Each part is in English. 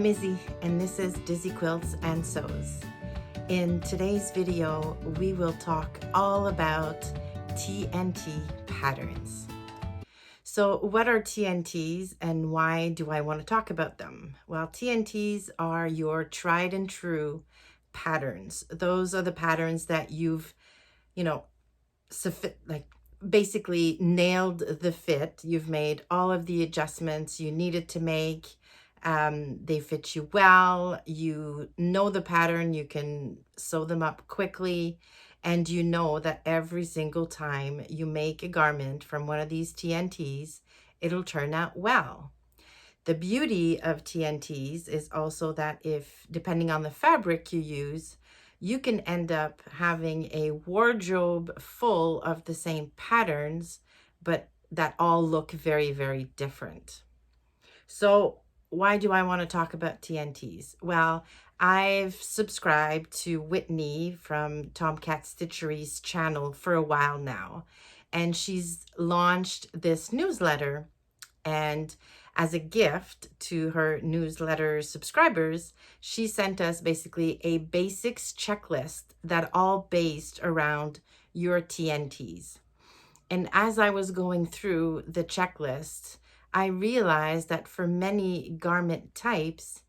Izzy, and this is Dizzy Quilts and Sews. In today's video, we will talk all about TNT patterns. So what are TNTs and why do I want to talk about them? Well, TNTs are your tried and true patterns. Those are the patterns that you've, basically nailed the fit. You've made all of the adjustments you needed to make. They fit you well. You know the pattern. You can sew them up quickly. And you know that every single time you make a garment from one of these TNTs, it'll turn out well. The beauty of TNTs is also that if, depending on the fabric you use, you can end up having a wardrobe full of the same patterns, but that all look very, very different. So why do I want to talk about TNTs? Well, I've subscribed to Whitney from Tomcat Stitchery's channel for a while now, and she's launched this newsletter. And as a gift to her newsletter subscribers, she sent us basically a basics checklist that all based around your TNTs. And as I was going through the checklist, I realized that for many garment types,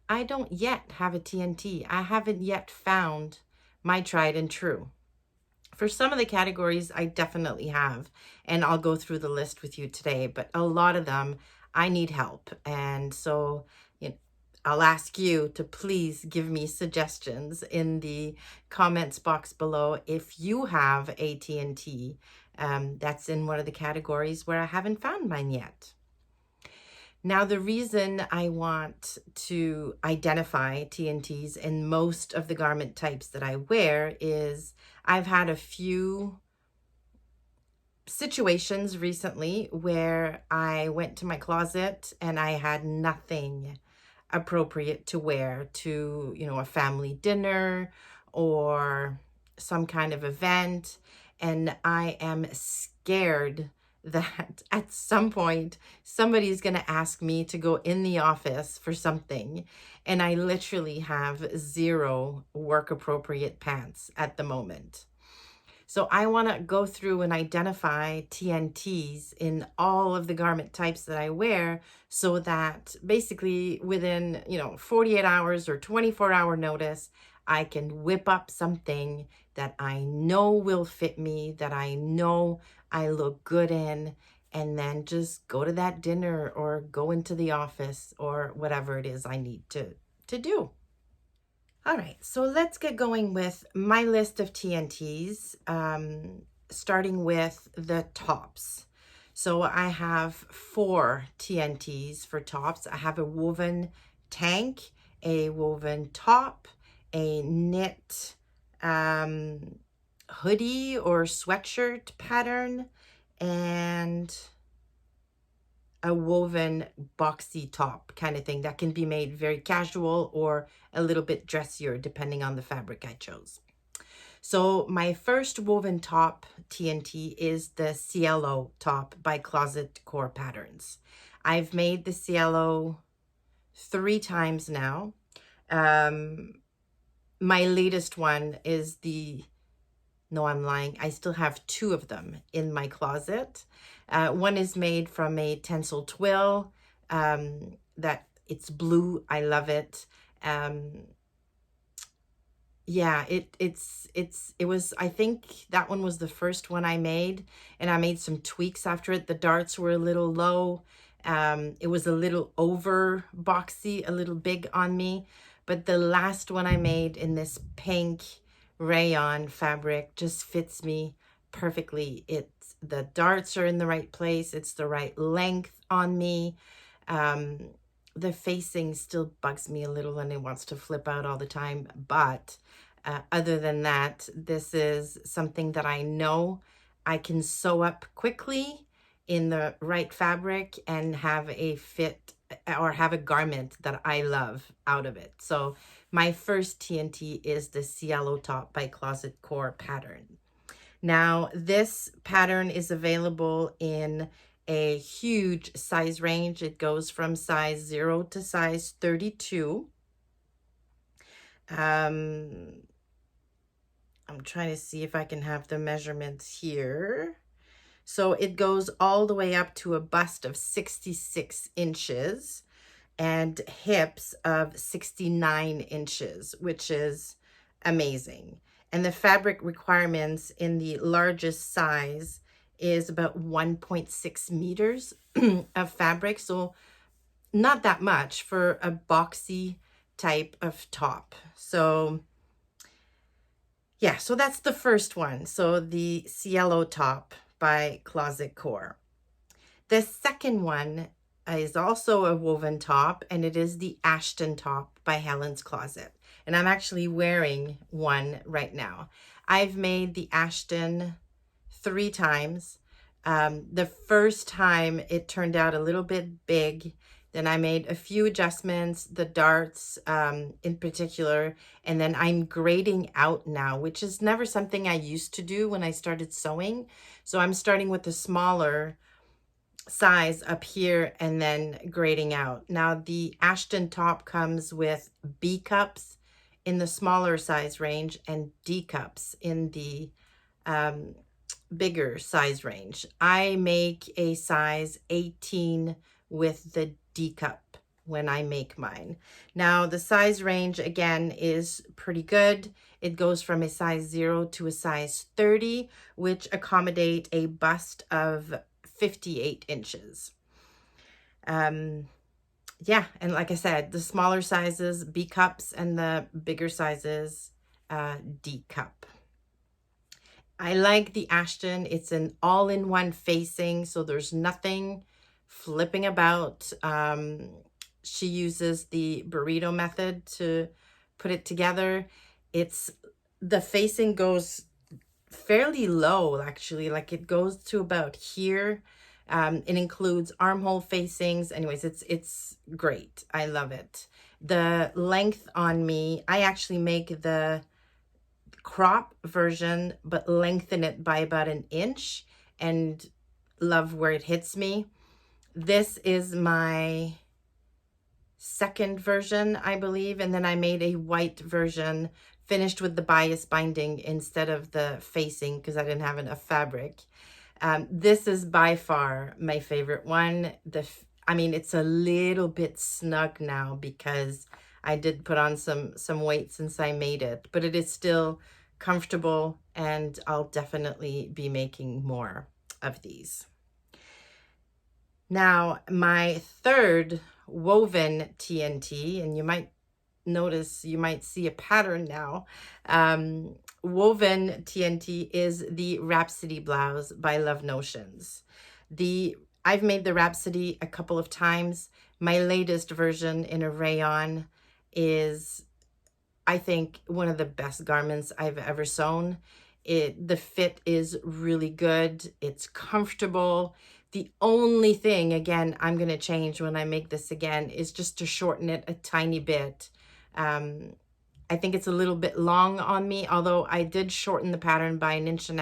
I don't yet have a TNT. I haven't yet found my tried and true. For some of the categories, I definitely have, and I'll go through the list with you today, but a lot of them, I need help. And so I'll ask you to please give me suggestions in the comments box below if you have a TNT that's in one of the categories where I haven't found mine yet. Now, the reason I want to identify TNTs in most of the garment types that I wear is I've had a few situations recently where I went to my closet and I had nothing appropriate to wear to, a family dinner or some kind of event. And I am scared that at some point somebody's going to ask me to go in the office for something, and I literally have zero work appropriate pants at the moment. So I want to go through and identify TNTs in all of the garment types that I wear so that basically within, 48 hours or 24-hour notice, I can whip up something that I know will fit me, that I know I look good in, and then just go to that dinner or go into the office or whatever it is I need to do. All right, so let's get going with my list of TNTs, starting with the tops. So I have 4 TNTs for tops. I have a woven tank, a woven top, a knit hoodie or sweatshirt pattern, and a woven boxy top kind of thing that can be made very casual or a little bit dressier depending on the fabric I chose. So my first woven top TNT is the Cielo top by Closet Core Patterns. I've made the Cielo 3 times now. My latest one is no, I'm lying. I still have 2 of them in my closet. One is made from a Tencel twill that it's blue. I love it. Yeah, it was, I think that one was the first one I made, and I made some tweaks after it. The darts were a little low. It was a little over boxy, a little big on me, but the last one I made in this pink rayon fabric just fits me perfectly. The darts are in the right place. It's the right length on me. The facing still bugs me a little and it wants to flip out all the time. But other than that, this is something that I know I can sew up quickly in the right fabric and have a fit or have a garment that I love out of it. So my first TNT is the Cielo top by Closet Core Pattern. Now, this pattern is available in a huge size range. It goes from size 0 to size 32. I'm trying to see if I can have the measurements here. So it goes all the way up to a bust of 66 inches and hips of 69 inches, which is amazing. And the fabric requirements in the largest size is about 1.6 meters of fabric. So not that much for a boxy type of top. So yeah, so that's the first one. So the Cielo top by Closet Core. The second one is also a woven top, and it is the Ashton top by Helen's Closet. And I'm actually wearing one right now. I've made the Ashton 3 times. The first time it turned out a little bit big. Then I made a few adjustments, the darts in particular, and then I'm grading out now, which is never something I used to do when I started sewing. So I'm starting with the smaller size up here and then grading out. Now the Ashton top comes with B cups in the smaller size range and D cups in the bigger size range. I make a size 18 with the D cup when I make mine. Now the size range again is pretty good. It goes from a size 0 to a size 30, which accommodate a bust of 58 inches. Yeah, and like I said, the smaller sizes, B cups, and the bigger sizes, D cup. I like the Ashton. It's an all-in-one facing, so there's nothing flipping about. She uses the burrito method to put it together. The facing goes fairly low, actually, like it goes to about here. It includes armhole facings. Anyways, it's great. I love it. The length on me, I actually make the crop version, but lengthen it by about 1 inch and love where it hits me. This is my second version, I believe. And then I made a white version finished with the bias binding instead of the facing because I didn't have enough fabric. This is by far my favorite one. I mean, it's a little bit snug now because I did put on some weight since I made it, but it is still comfortable, and I'll definitely be making more of these. Now, my third woven TNT, and you might notice, you might see a pattern now. Woven TNT is the Rhapsody blouse by Love Notions. I've made the Rhapsody a couple of times. My latest version in a rayon is, I think, one of the best garments I've ever sewn. The fit is really good. It's comfortable. The only thing, again, I'm going to change when I make this again is just to shorten it a tiny bit. I think it's a little bit long on me, although I did shorten the pattern by 1.5 inches.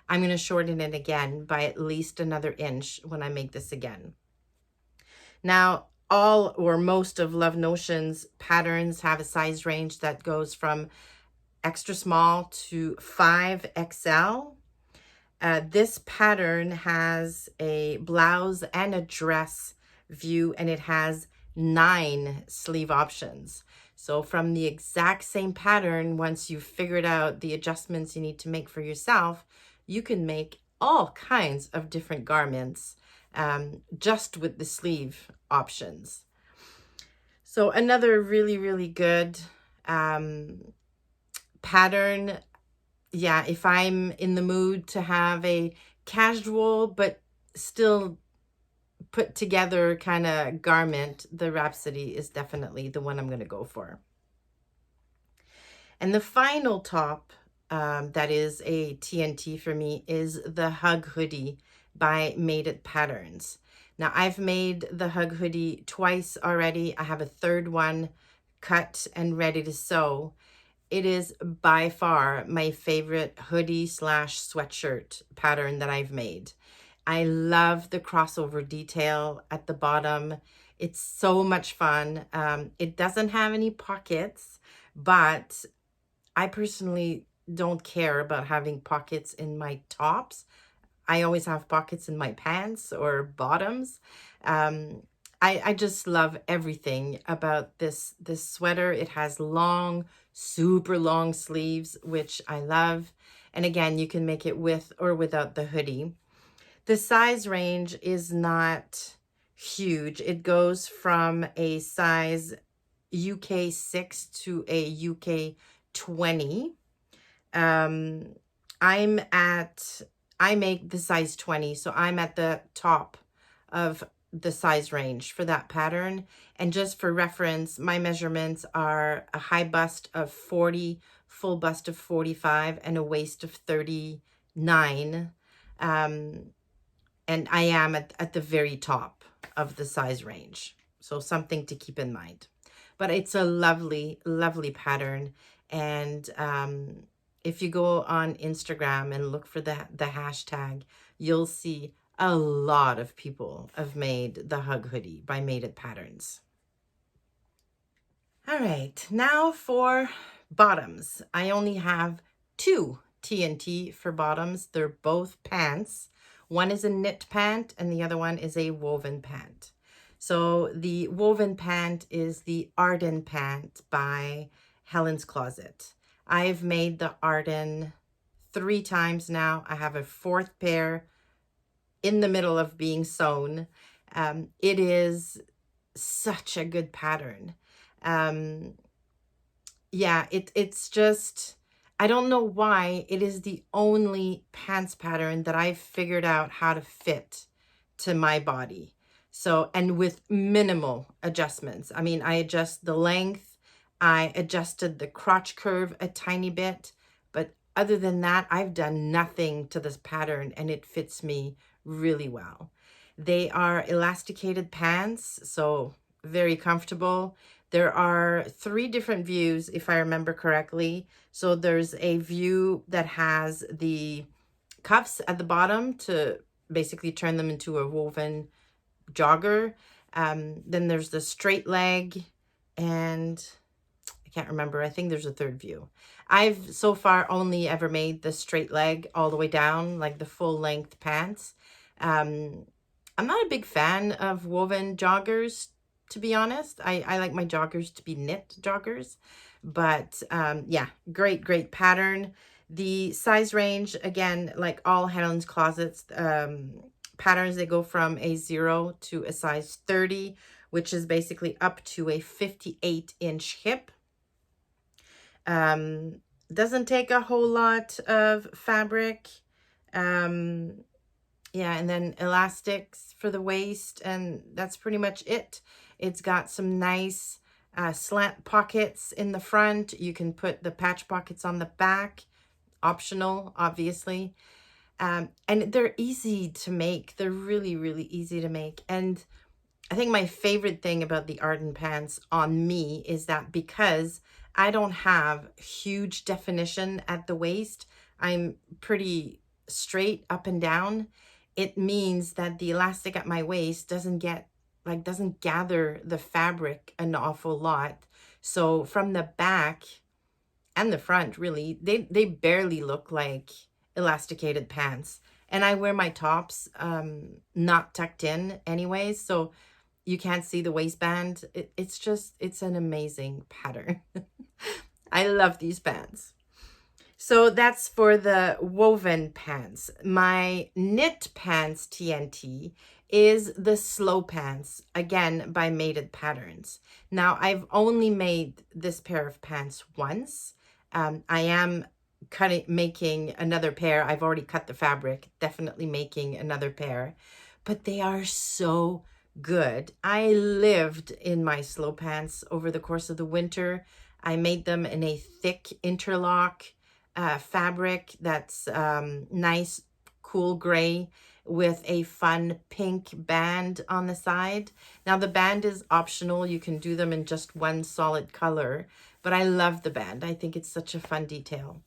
I'm going to shorten it again by at least another inch when I make this again. Now, all or most of Love Notions patterns have a size range that goes from extra small to 5XL. This pattern has a blouse and a dress view, and it has 9 sleeve options. So from the exact same pattern, once you've figured out the adjustments you need to make for yourself, you can make all kinds of different garments just with the sleeve options. So another really, really good pattern. Yeah, if I'm in the mood to have a casual but still put together kind of garment, the Rhapsody is definitely the one I'm going to go for. And the final top that is a TNT for me is the Hug Hoodie by Made It Patterns. Now, I've made the Hug Hoodie twice already. I have a third one cut and ready to sew. It is by far my favorite hoodie / sweatshirt pattern that I've made. I love the crossover detail at the bottom. It's so much fun. It doesn't have any pockets, but I personally don't care about having pockets in my tops. I always have pockets in my pants or bottoms. Um, I just love everything about this sweater. It has long, super long sleeves, which I love. And again, you can make it with or without the hoodie. The size range is not huge. It goes from a size UK 6 to a UK 20. Um, I'm at, I make the size 20, so I'm at the top of the size range for that pattern. And just for reference, my measurements are a high bust of 40, full bust of 45, and a waist of 39. Um, and I am at the very top of the size range. So something to keep in mind. But it's a lovely, lovely pattern. And if you go on Instagram and look for the hashtag, you'll see a lot of people have made the Hug Hoodie by Made It Patterns. All right, now for bottoms. I only have 2 TNT for bottoms. They're both pants. One is a knit pant and the other one is a woven pant. So the woven pant is the Arden pant by Helen's Closet. I've made the Arden 3 times now. I have a 4th pair in the middle of being sewn. It is such a good pattern. Yeah, it's just, I don't know why it is the only pants pattern that I've figured out how to fit to my body. So, and with minimal adjustments. I mean, I adjust the length, I adjusted the crotch curve a tiny bit, but other than that, I've done nothing to this pattern and it fits me really well. They are elasticated pants, so very comfortable. There are 3 different views, if I remember correctly. So there's a view that has the cuffs at the bottom to basically turn them into a woven jogger. Then there's the straight leg, and I can't remember. I think there's a 3rd view. I've so far only ever made the straight leg all the way down, like the full length pants. I'm not a big fan of woven joggers, to be honest. I like my joggers to be knit joggers. But yeah, great pattern. The size range, again, like all Helen's Closets patterns, they go from a 0 to a size 30, which is basically up to a 58-inch hip. Doesn't take a whole lot of fabric. Yeah, and then elastics for the waist, and that's pretty much it. It's got some nice slant pockets in the front. You can put the patch pockets on the back, optional, obviously. And they're easy to make. They're really, really easy to make. And I think my favorite thing about the Arden pants on me is that because I don't have huge definition at the waist, I'm pretty straight up and down. It means that the elastic at my waist doesn't gather the fabric an awful lot. So from the back and the front, really, they barely look like elasticated pants. And I wear my tops not tucked in anyways, so you can't see the waistband. It's an amazing pattern. I love these pants. So that's for the woven pants. My knit pants TNT is the Slow Pants, again by Made It Patterns. Now, I've only made this pair of pants once. I am making another pair. I've already cut the fabric, definitely making another pair. But they are so good. I lived in my Slow Pants over the course of the winter. I made them in a thick interlock fabric that's nice, cool gray with a fun pink band on the side. Now the band is optional. You can do them in just one solid color, but I love the band. I think it's such a fun detail.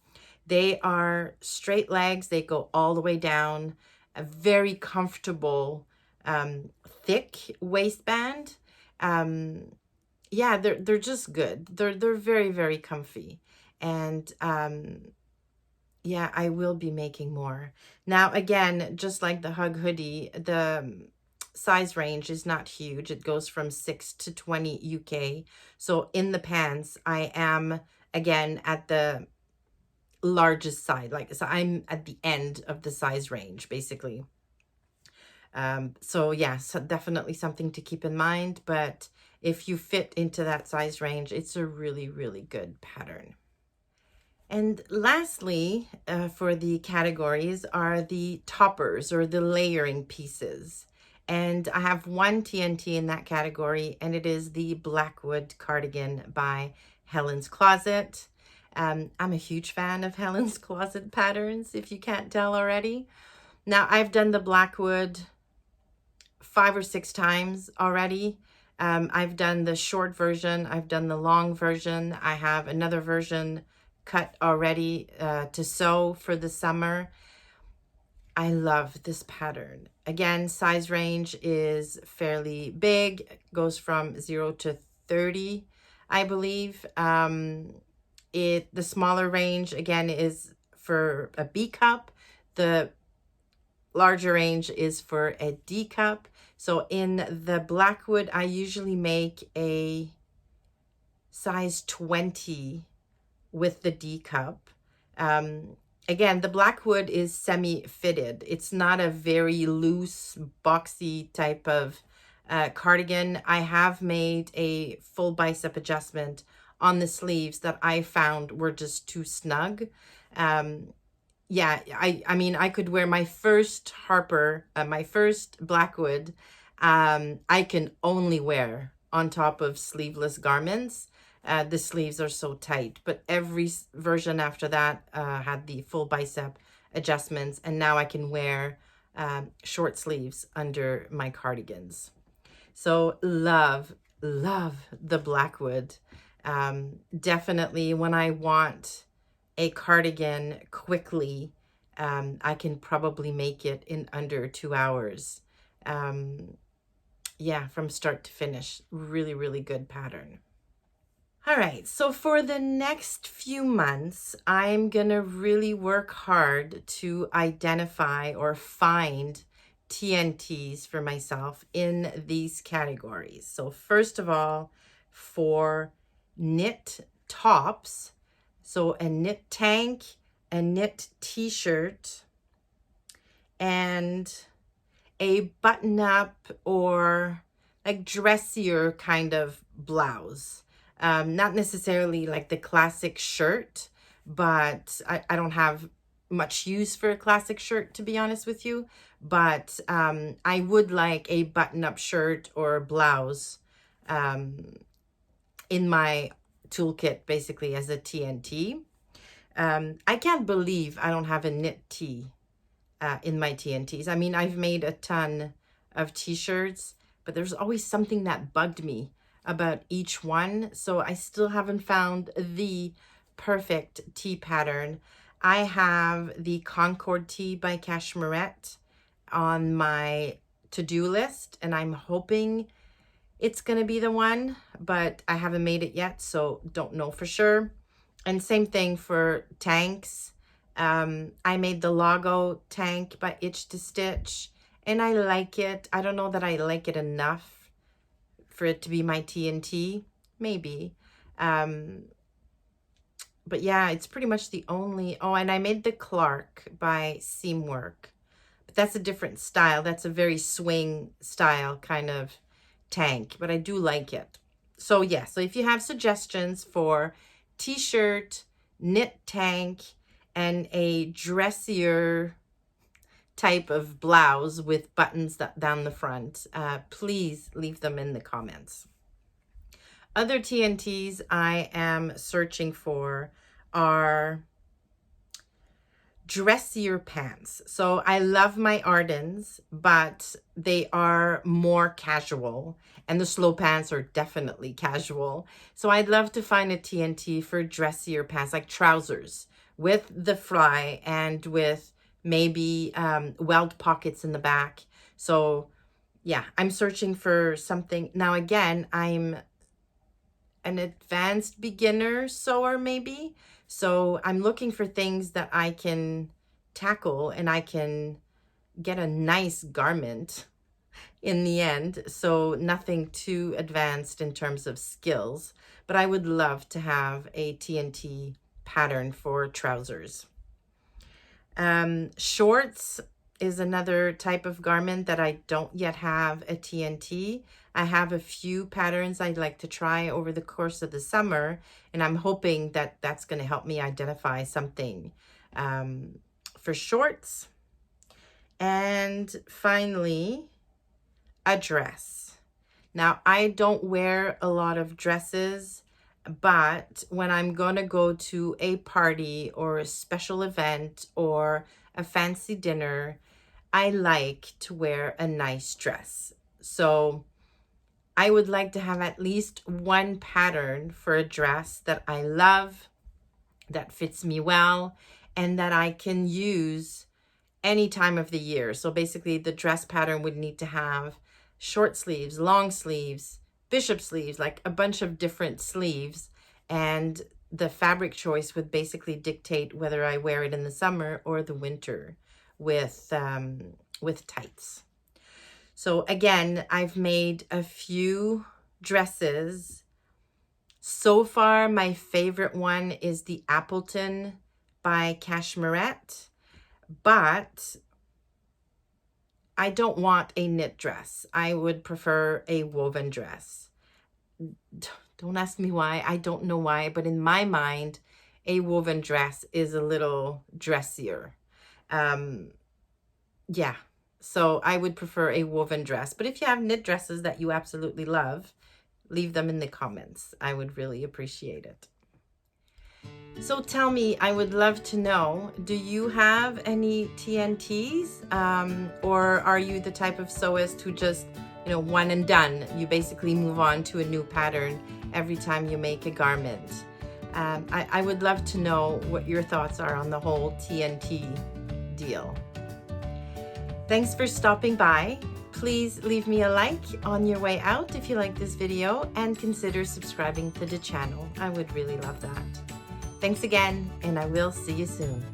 They are straight legs. They go all the way down. a very comfortable, thick waistband. Yeah, they're just good. They're very, very comfy. And yeah, I will be making more. Now, again, just like the Hug hoodie, the size range is not huge. It goes from 6 to 20 UK. So in the pants, I am, again, at the largest side. Like, so I'm at the end of the size range, basically. So yeah, so definitely something to keep in mind. But if you fit into that size range, it's a really, really good pattern. And lastly, for the categories are the toppers or the layering pieces. And I have one TNT in that category, and it is the Blackwood cardigan by Helen's Closet. I'm a huge fan of Helen's Closet patterns, if you can't tell already. Now, I've done the Blackwood 5 or 6 times already. I've done the short version. I've done the long version. I have another version cut already to sew for the summer. I love this pattern. Again, size range is fairly big, goes from 0 to 30, I believe. The smaller range, again, is for a B cup. The larger range is for a D cup. So in the Blackwood, I usually make a size 20 with the D cup. Again, the Blackwood is semi-fitted. It's not a very loose, boxy type of cardigan. I have made a full bicep adjustment on the sleeves that I found were just too snug. Yeah, I mean, I could wear my first Harper, my first Blackwood, I can only wear on top of sleeveless garments. The sleeves are so tight, but every version after that had the full bicep adjustments, and now I can wear short sleeves under my cardigans. So love the Blackwood. Definitely when I want a cardigan quickly, I can probably make it in under 2 hours. Yeah, from start to finish. Really, really good pattern. All right, so for the next few months, I'm going to really work hard to identify or find TNTs for myself in these categories. So first of all, for knit tops, so a knit tank, a knit t-shirt, and a button-up or like dressier kind of blouse. Not necessarily like the classic shirt, but I don't have much use for a classic shirt, to be honest with you. But I would like a button-up shirt or blouse in my toolkit, basically, as a TNT. I can't believe I don't have a knit tee in my TNTs. I mean, I've made a ton of t-shirts, but there's always something that bugged me about each one. So I still haven't found the perfect tee pattern. I have the Concord tee by Cashmerette on my to-do list, and I'm hoping it's going to be the one, but I haven't made it yet, so don't know for sure. And same thing for tanks. I made the Lago tank by Itch to Stitch, and I like it. I don't know that I like it enough for it to be my TNT, maybe. But yeah, it's pretty much the only, oh, and I made the Clark by Seamwork, but that's a different style. That's a very swing style kind of tank, but I do like it. So yeah, so if you have suggestions for t-shirt, knit tank, and a dressier type of blouse with buttons down the front, please leave them in the comments. Other TNTs I am searching for are dressier pants. So I love my Ardens, but they are more casual, and the slow pants are definitely casual. So I'd love to find a TNT for dressier pants, like trousers with the fly and with maybe weld pockets in the back. So yeah, I'm searching for something. Now again, I'm an advanced beginner sewer maybe. So I'm looking for things that I can tackle and I can get a nice garment in the end. So nothing too advanced in terms of skills, but I would love to have a TNT pattern for trousers. Shorts is another type of garment that I don't yet have a TNT. I have a few patterns I'd like to try over the course of the summer, and I'm hoping that that's going to help me identify something for shorts. And finally, a dress. Now, I don't wear a lot of dresses, but when I'm going to go to a party or a special event or a fancy dinner, I like to wear a nice dress. So I would like to have at least one pattern for a dress that I love, that fits me well, and that I can use any time of the year. So basically the dress pattern would need to have short sleeves, long sleeves, bishop sleeves, like a bunch of different sleeves. And the fabric choice would basically dictate whether I wear it in the summer or the winter with tights. So again, I've made a few dresses. So far, my favorite one is the Appleton by Cashmerette, but I don't want a knit dress. I would prefer a woven dress. Don't ask me why. I don't know why, but in my mind, a woven dress is a little dressier. Yeah, so I would prefer a woven dress. But if you have knit dresses that you absolutely love, leave them in the comments. I would really appreciate it. So tell me, I would love to know, do you have any TNTs? Or are you the type of sewist who just, one and done? You basically move on to a new pattern every time you make a garment. I would love to know what your thoughts are on the whole TNT deal. Thanks for stopping by. Please leave me a like on your way out if you like this video, and consider subscribing to the channel. I would really love that. Thanks again, and I will see you soon.